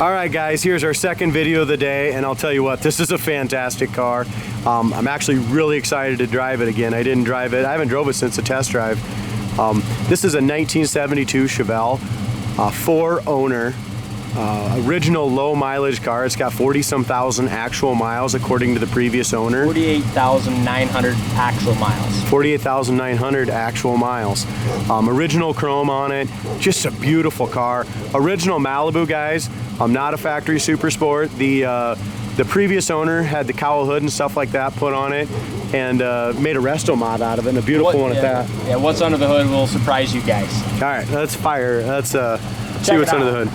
All right, guys, here's our second video of the day, and I'll tell you what, this is a fantastic car. I'm actually really excited to drive it again. I haven't drove it since the test drive. This is a 1972 Chevelle, 4-owner, original low mileage car. It's got 40-some thousand actual miles according to the previous owner. 48,900 actual miles. 48,900 actual miles. Original chrome on it. Just a beautiful car. Original Malibu, guys. Not a factory Super Sport. The previous owner had the cowl hood and stuff like that put on it, and made a Restomod out of it, and a beautiful one at that. Yeah, what's under the hood will surprise you guys. All right, let's fire. Let's see what's under the hood.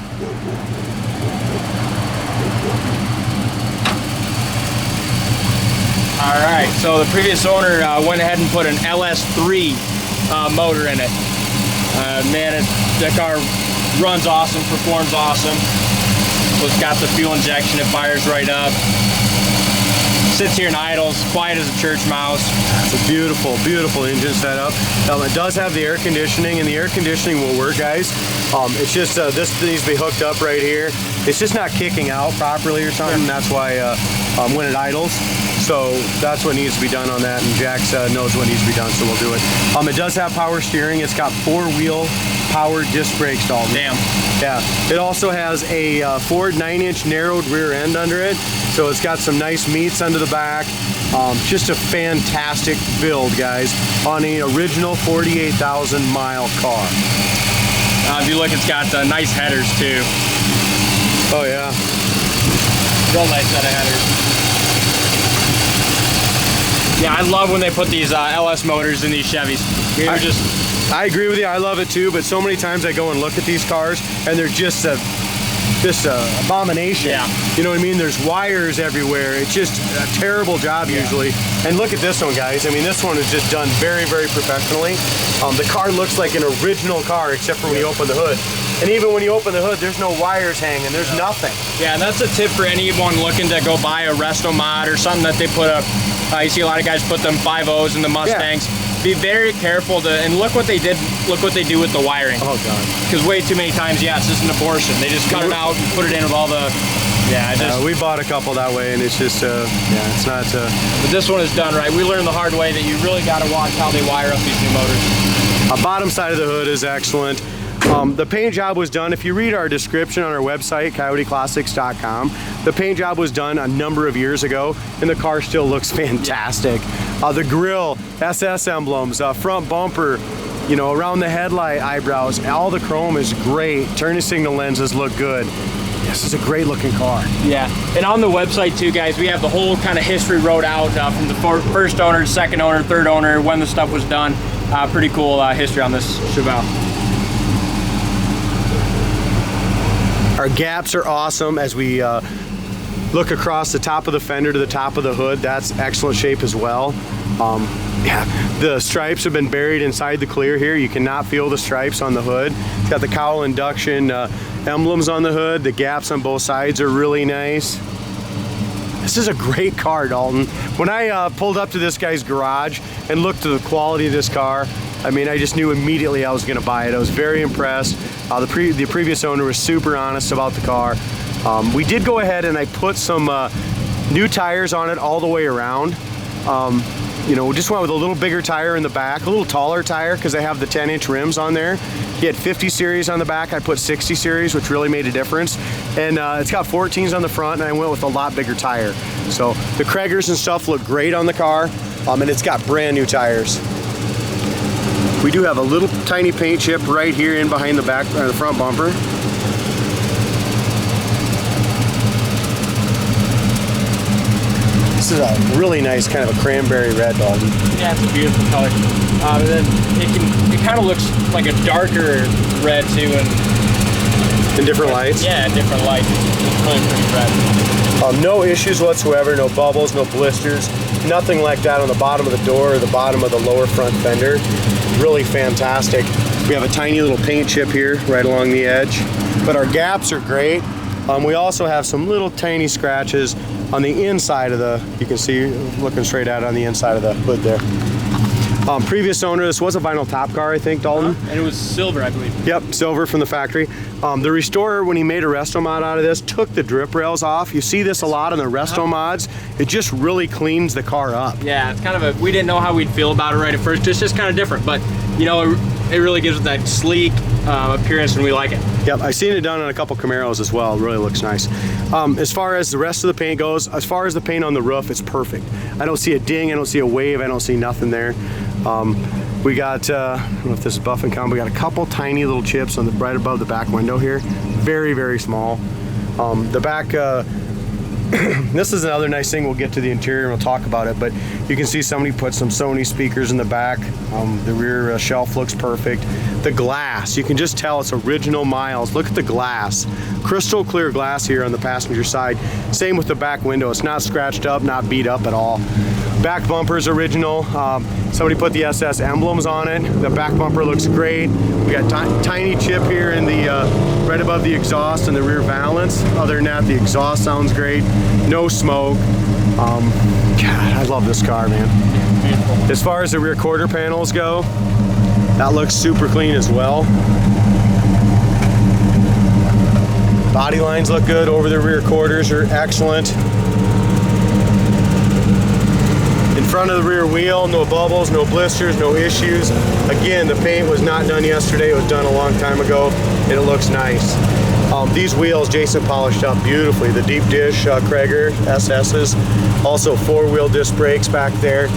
All right, so the previous owner went ahead and put an LS3 motor in it. Man, the car runs awesome, performs awesome. So it's got the fuel injection, it fires right up. Sits here and idles, quiet as a church mouse. It's a beautiful, beautiful engine setup. It does have the air conditioning, and the air conditioning will work, guys. It's just, this needs to be hooked up right here. It's just not kicking out properly or something. That's why when it idles. So that's what needs to be done on that, and Jax knows what needs to be done, so we'll do it. It does have power steering. It's got 4-wheel power disc brakes, Dalton. Damn. Yeah. It also has a Ford 9-inch narrowed rear end under it, so it's got some nice meats under the back. Just a fantastic build, guys, on an original 48,000 mile car. If you look, it's got nice headers too. Oh yeah. Real nice set of headers. Yeah, I love when they put these LS motors in these Chevys. I agree with you. I love it too, but so many times I go and look at these cars, and they're just a abomination. Yeah. You know what I mean? There's wires everywhere. It's just a terrible job usually. And look at this one, guys. I mean, this one is just done very, very professionally. The car looks like an original car, except for when you open the hood. And even when you open the hood, there's no wires hanging. There's nothing. Yeah, and that's a tip for anyone looking to go buy a Restomod or something that they put up. You see a lot of guys put them 5.0s in the Mustangs. Yeah. Be very careful and look what they did. Look what they do with the wiring. Oh God! Because way too many times, yeah, it's just an abortion. They just cut it out and put it in with all the. Yeah, we bought a couple that way, and it's just yeah, it's not. But this one is done right. We learned the hard way that you really got to watch how they wire up these new motors. Bottom side of the hood is excellent. The paint job was done. If you read our description on our website, coyoteclassics.com, the paint job was done a number of years ago, and the car still looks fantastic. The grille, SS emblems, front bumper, you know, around the headlight eyebrows, all the chrome is great. Turning signal lenses look good. This is a great looking car. Yeah, and on the website too, guys, we have the whole kind of history wrote out from the first owner, second owner, third owner, when the stuff was done. Pretty cool history on this Chevelle. Our gaps are awesome as we look across the top of the fender to the top of the hood. That's excellent shape as well. Yeah, the stripes have been buried inside the clear here. You cannot feel the stripes on the hood. It's got the cowl induction emblems on the hood. The gaps on both sides are really nice. This is a great car, Dalton. When I pulled up to this guy's garage and looked at the quality of this car, I mean, I just knew immediately I was going to buy it. I was very impressed. The previous owner was super honest about the car. We did go ahead and I put some new tires on it all the way around. You know, we just went with a little bigger tire in the back, a little taller tire because they have the 10-inch rims on there. He had 50 series on the back. I put 60 series, which really made a difference. And it's got 14s on the front, and I went with a lot bigger tire. So the Cragars and stuff look great on the car, and it's got brand new tires. We do have a little tiny paint chip right here in behind the back or the front bumper. This is a really nice kind of a cranberry red, dog. Yeah, it's a beautiful color. And then it kind of looks like a darker red too, and in different lights. Yeah, in different lights. It's really pretty red. No issues whatsoever. No bubbles, no blisters, nothing like that on the bottom of the door or the bottom of the lower front fender. Really fantastic. We have a tiny little paint chip here right along the edge, but our gaps are great. We also have some little tiny scratches on the inside of the, you can see looking straight at it on the inside of the hood there. Previous owner, this was a vinyl top car, I think, Dalton. And it was silver, I believe. Yep, silver from the factory. The restorer, when he made a Restomod out of this, took the drip rails off. You see this a lot on the Restomods. It just really cleans the car up. Yeah, it's kind of we didn't know how we'd feel about it right at first. It's just kind of different, but you know, it really gives it that sleek appearance, and we like it. Yep, I've seen it done on a couple Camaros as well. It really looks nice. As far as the rest of the paint goes, as far as the paint on the roof, it's perfect. I don't see a ding, I don't see a wave, I don't see nothing there. We got, I don't know if this is buff and com, we got a couple tiny little chips on the right above the back window here. Very, very small. The back, this is another nice thing. We'll get to the interior and we'll talk about it, but you can see somebody put some Sony speakers in the back. The rear shelf looks perfect. The glass, you can just tell it's original miles. Look at the glass. Crystal clear glass here on the passenger side. Same with the back window. It's not scratched up, not beat up at all. Back bumper's original. Somebody put the SS emblems on it. The back bumper looks great. We got tiny chip here in the right above the exhaust and the rear valance. Other than that, the exhaust sounds great. No smoke. God, I love this car, man. Beautiful. As far as the rear quarter panels go, that looks super clean as well. Body lines look good. Over the rear quarters are excellent. In front of the rear wheel, no bubbles, no blisters, no issues. Again, the paint was not done yesterday. It was done a long time ago, and it looks nice. These wheels, Jason polished up beautifully. The deep dish Cragar SS's. Also 4-wheel disc brakes back there.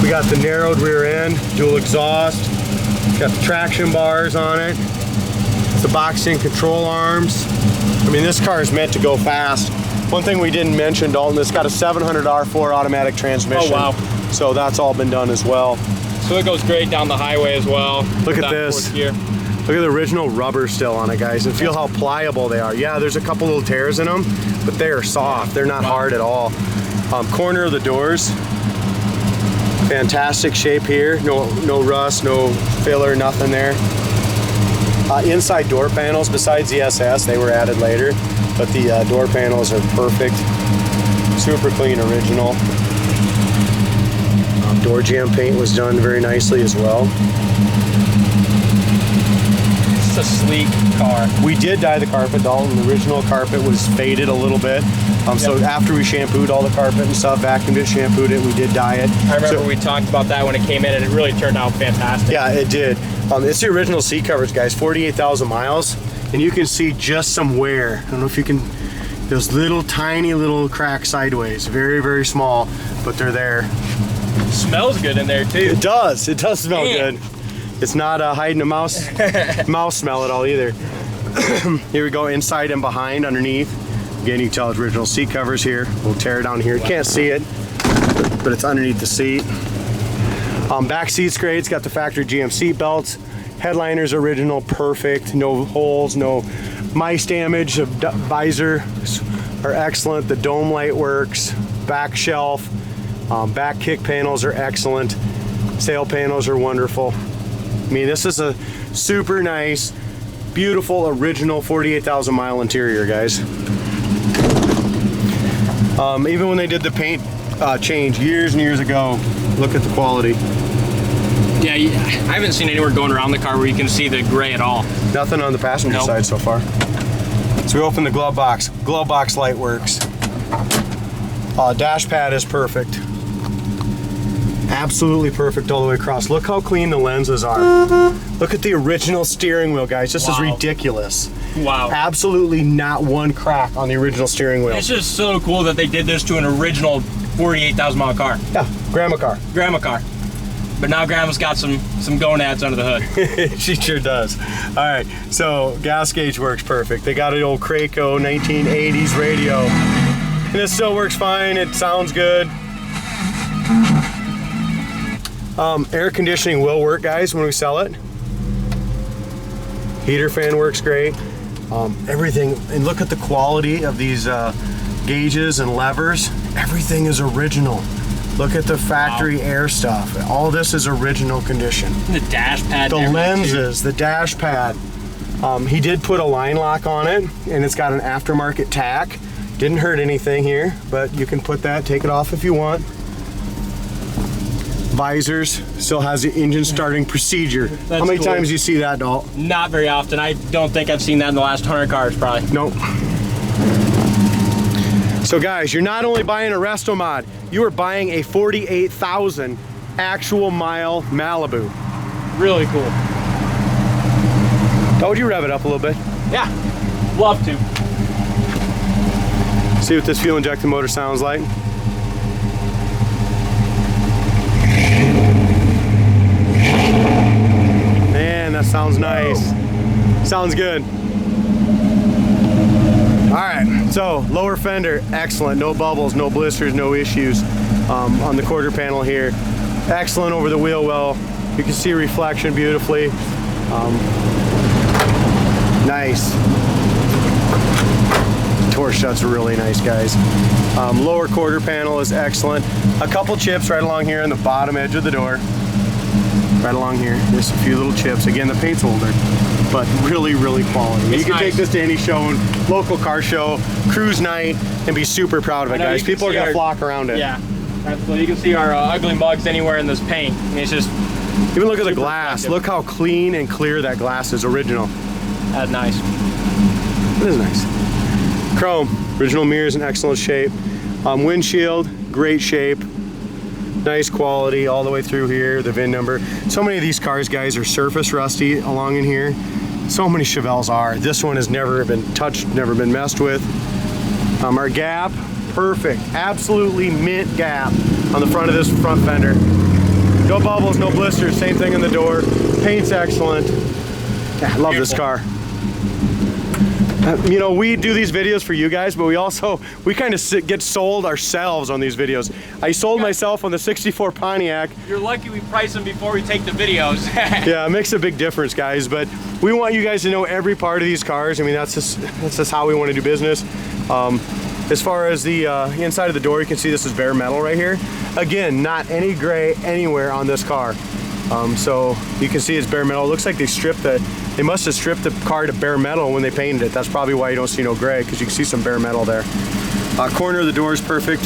We got the narrowed rear end, dual exhaust. Got the traction bars on it. The boxing control arms. I mean, this car is meant to go fast. One thing we didn't mention, Dalton, it's got a 700 R4 automatic transmission. Oh, wow. So that's all been done as well. So it goes great down the highway as well. Look at this. Look at the original rubber still on it, guys, and feel how pliable they are. Yeah, there's a couple little tears in them, but they are soft. They're not hard at all. Corner of the doors. Fantastic shape here. No rust, no filler, nothing there. Inside door panels, besides the SS, they were added later, but the door panels are perfect. Super clean, original. Door jamb paint was done very nicely as well. It's a sleek car. We did dye the carpet, Dalton. The original carpet was faded a little bit. So after we shampooed all the carpet and stuff, vacuumed it, shampooed it, we did dye it. I remember we talked about that when it came in, and it really turned out fantastic. Yeah, it did. It's the original seat covers, guys, 48,000 miles, and you can see just some wear. I don't know if you can, those little tiny little cracks sideways, very, very small, but they're there. It smells good in there too. It does smell good. It's not hiding a mouse smell at all either. Here we go, inside and behind, underneath. Again, you can tell it's original seat covers here. We'll tear it down here. You can't see it, but it's underneath the seat. Back seat's great. It's got the factory GM seat belts. Headliner's original, perfect. No holes, no mice damage. The visor are excellent. The dome light works. Back shelf. Back kick panels are excellent. Sail panels are wonderful. I mean, this is a super nice, beautiful, original 48,000 mile interior, guys. Even when they did the paint change years and years ago, look at the quality. Yeah, I haven't seen anywhere going around the car where you can see the gray at all. Nothing on the passenger side so far. So we open the glove box. Glove box light works. Dash pad is perfect. Absolutely perfect all the way across. Look how clean the lenses are. Look at the original steering wheel, guys. This is ridiculous. Wow. Absolutely not one crack on the original steering wheel. It's just so cool that they did this to an original 48,000 mile car. Yeah, grandma car. Grandma car. But now Grandma's got some gonads under the hood. She sure does. All right, so gas gauge works perfect. They got an old Cragar 1980s radio. And it still works fine, it sounds good. Air conditioning will work, guys, when we sell it. Heater fan works great. Everything, and look at the quality of these gauges and levers. Everything is original. Look at the factory air stuff. All this is original condition. The dash pad. The lenses, the dash pad. He did put a line lock on it, and it's got an aftermarket tack. Didn't hurt anything here, but you can put that, take it off if you want. Visors, still has the engine starting procedure. How many times do you see that, Dalt? Not very often. I don't think I've seen that in the last 100 cars, probably. Nope. So guys, you're not only buying a Restomod, you are buying a 48,000 actual mile Malibu. Really cool. Oh, would you rev it up a little bit? Yeah, love to. See what this fuel injected motor sounds like. Man, that sounds nice. Sounds good. All right, so lower fender, excellent. No bubbles, no blisters, no issues on the quarter panel here. Excellent over the wheel well. You can see reflection beautifully. Nice. Door shuts are really nice, guys. Lower quarter panel is excellent. A couple chips right along here on the bottom edge of the door. Right along here, just a few little chips. Again, the paint's older, but really, really quality. You can take this to any show, local car show, cruise night, and be super proud of it, guys. People are gonna flock around it. Yeah, absolutely. You can see our ugly mugs anywhere in this paint. I mean, it's just. Even look at the glass. Look how clean and clear that glass is. Original. That's nice. It is nice. Chrome. Original mirrors in excellent shape. Windshield, great shape. Nice quality all the way through here. The VIN number. So many of these cars, guys, are surface rusty along in here. So many Chevelles are. This one has never been touched, never been messed with. Our gap, perfect. Absolutely mint gap on the front of this front fender. No bubbles, no blisters, same thing in the door. Paint's excellent. Yeah, I love this car. You know, we do these videos for you guys, but we kind of get sold ourselves on these videos. I sold myself on the 64 Pontiac. You're lucky we price them before we take the videos. Yeah, it makes a big difference, guys, but we want you guys to know every part of these cars. I mean, that's just how we want to do business. As far as the inside of the door, you can see this is bare metal right here. Again, not any gray anywhere on this car. So you can see it's bare metal. It looks like they must have stripped the car to bare metal when they painted it. That's probably why you don't see no gray, because you can see some bare metal there. Corner of the door is perfect.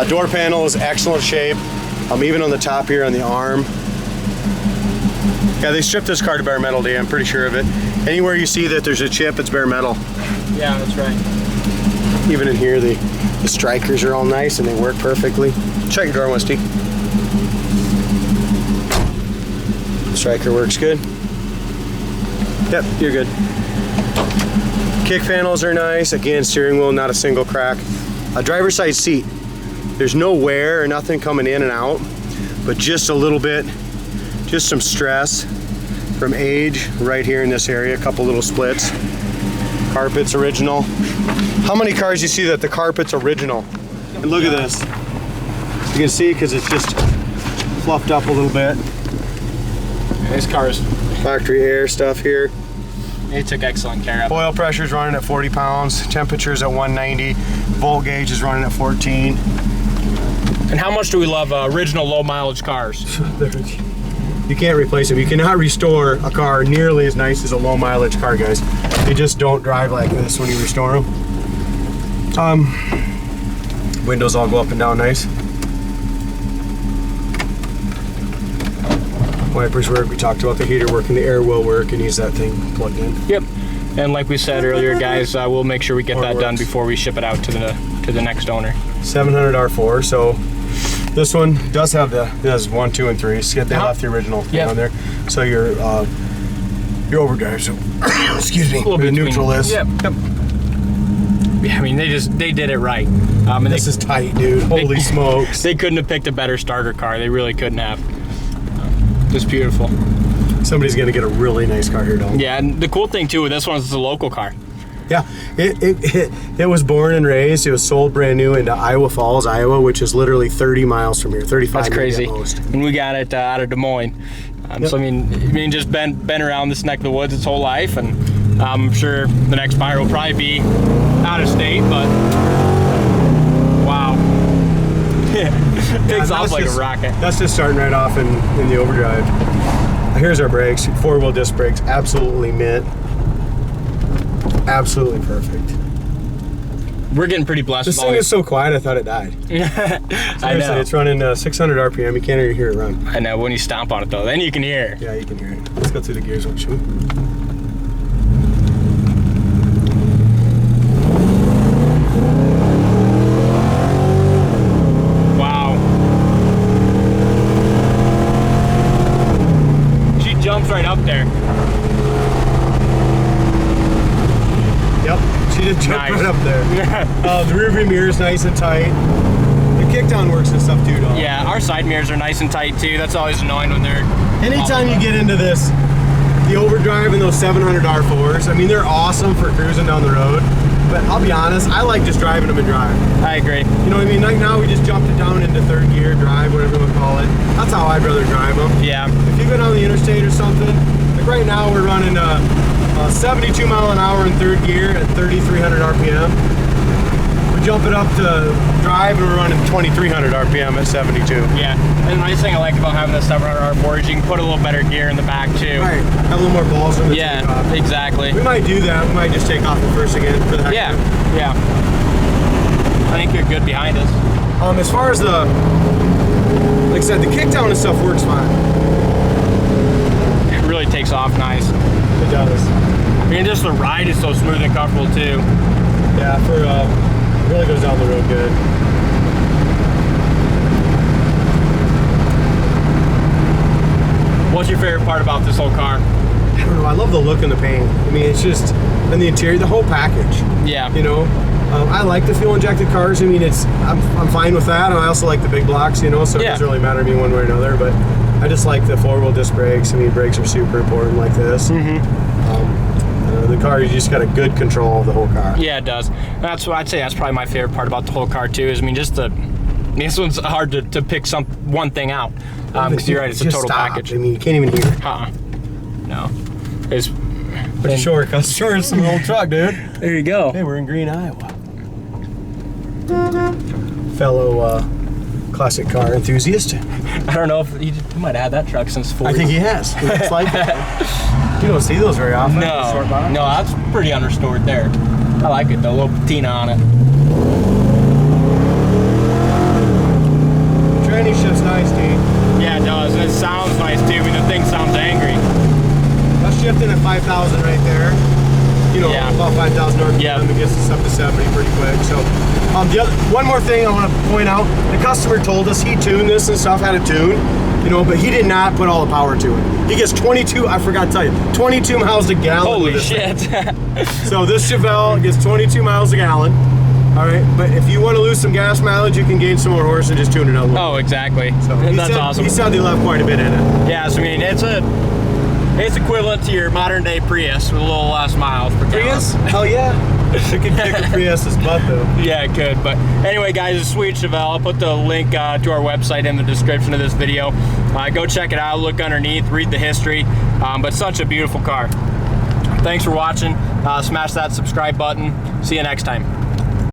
Door panel is excellent shape. Even on the top here on the arm. Yeah, they stripped this car to bare metal, I'm pretty sure of it. Anywhere you see that there's a chip, it's bare metal. Yeah, that's right. Even in here, the strikers are all nice and they work perfectly. Check your door, Westy. Striker works good. Yep, you're good. Kick panels are nice. Again, steering wheel, not a single crack. A driver's side seat. There's no wear or nothing coming in and out, but just a little bit, just some stress from age right here in this area. A couple little splits. Carpet's original. How many cars do you see that the carpet's original? And look at this. You can see because it's just fluffed up a little bit. This car's factory air stuff here. They took excellent care of it. Oil pressure's running at 40 pounds. Temperature's at 190. Volt gauge is running at 14. And how much do we love original low mileage cars? You can't replace them. You cannot restore a car nearly as nice as a low mileage car, guys. They just don't drive like this when you restore them. Windows all go up and down nice. Wipers work. We talked about the heater working, the air will work, and use that thing plugged in. Yep. And like we said earlier, guys, we'll make sure we get that done before we ship it out to the next owner. 700 R4. So this one does have it has 1, 2, and 3. So they left the original thing on there. So your overdrive. So excuse me. A little bit neutral is. Yep. Yeah, I mean, they did it right. And this is tight, dude. Holy smokes. They couldn't have picked a better starter car. They really couldn't have. Just beautiful. Somebody's gonna get a really nice car here, dog. Yeah, and the cool thing too with this one is it's a local car. Yeah, it was born and raised. It was sold brand new into Iowa Falls, Iowa, which is literally 30 miles from here, 35. That's crazy. At most. And we got it out of Des Moines. So I mean, just been around this neck of the woods its whole life, and I'm sure the next buyer will probably be out of state, but wow. Takes off like a rocket. That's just starting right off in the overdrive. Here's our brakes, 4-wheel disc brakes, absolutely mint. Absolutely perfect. we're getting pretty blessed. This thing is so quiet, I thought it died. I know. It's running 600 RPM. You can't even hear it run. I know. When you stomp on it, though, then you can hear it. Yeah, you can hear it. Let's go through the gears, won't you? Wow. She jumps right up there. Yep, she did jump right up there. The rear view mirror is nice and tight. The kickdown works and stuff too, dog. Yeah, our side mirrors are nice and tight too. That's always annoying when they're... Anytime you get into this, the overdrive and those 700 R4s, I mean, they're awesome for cruising down the road. But I'll be honest, I like just driving them in drive. I agree. You know what I mean? Like now we just jumped it down into third gear, drive, whatever you want to call it. That's how I'd rather drive them. Yeah. If you go down the interstate or something, like right now we're running 72 mile an hour in third gear at 3,300 RPM. We jump it up to drive and we're running 2,300 RPM at 72. Yeah, and the nice thing I like about having the 700 R4 is you can put a little better gear in the back too. Right, have a little more balls in the Yeah, exactly. We might do that. We might just take off the first again for the heck of it. Yeah. I think you're good behind us. As far as the, like I said, the kickdown and stuff works fine. It really takes off nice. It does. I mean, just the ride is so smooth and comfortable too. Yeah, for it really goes down the road good. What's your favorite part about this whole car? I don't know. I love the look and the paint. I mean, it's just, and the interior, the whole package. Yeah. You know, I like the fuel injected cars. I mean, I'm fine with that. And I also like the big blocks. You know, so it doesn't really matter to me one way or another. But I just like the four-wheel disc brakes. I mean, brakes are super important like this. The car, you just got a good control of the whole car. Yeah, it does. That's what I'd say. That's probably my favorite part about the whole car too. Is I mean, just this one's hard to pick one thing out. Because you're right, it's a total package. I mean, you can't even hear it. No. It's short. It's an old truck, dude. There you go. Hey, we're in Green, Iowa. Fellow classic car enthusiast. I don't know if he might have had that truck since 40. I think he has. It looks like that. You don't see those very often. No, that's pretty unrestored there. I like it, the little patina on it. Tranny shift's nice, dude. Yeah, it does. And it sounds nice too. I mean, the thing sounds angry. That's shifting at 5,000 right there. You know, about 5,000 RPM. It gets us up to 70 pretty quick. So, one more thing I want to point out: the customer told us he tuned this and stuff, had a tune, you know, but he did not put all the power to it. He gets 22. I forgot to tell you, 22 miles a gallon. Holy shit! So this Chevelle gets 22 miles a gallon. All right, but if you want to lose some gas mileage, you can gain some more horse and just tune it up a little. Oh, exactly. So that's awesome. He said they left quite a bit in it. Yeah, so I mean, it's equivalent to your modern day Prius with a little less miles per Prius? Hell yeah. It could kick a Prius's butt though. Yeah, it could. But anyway, guys, it's sweet Chevelle. I'll put the link to our website in the description of this video. Go check it out, look underneath, read the history. But such a beautiful car. Thanks for watching. Smash that subscribe button. See you next time.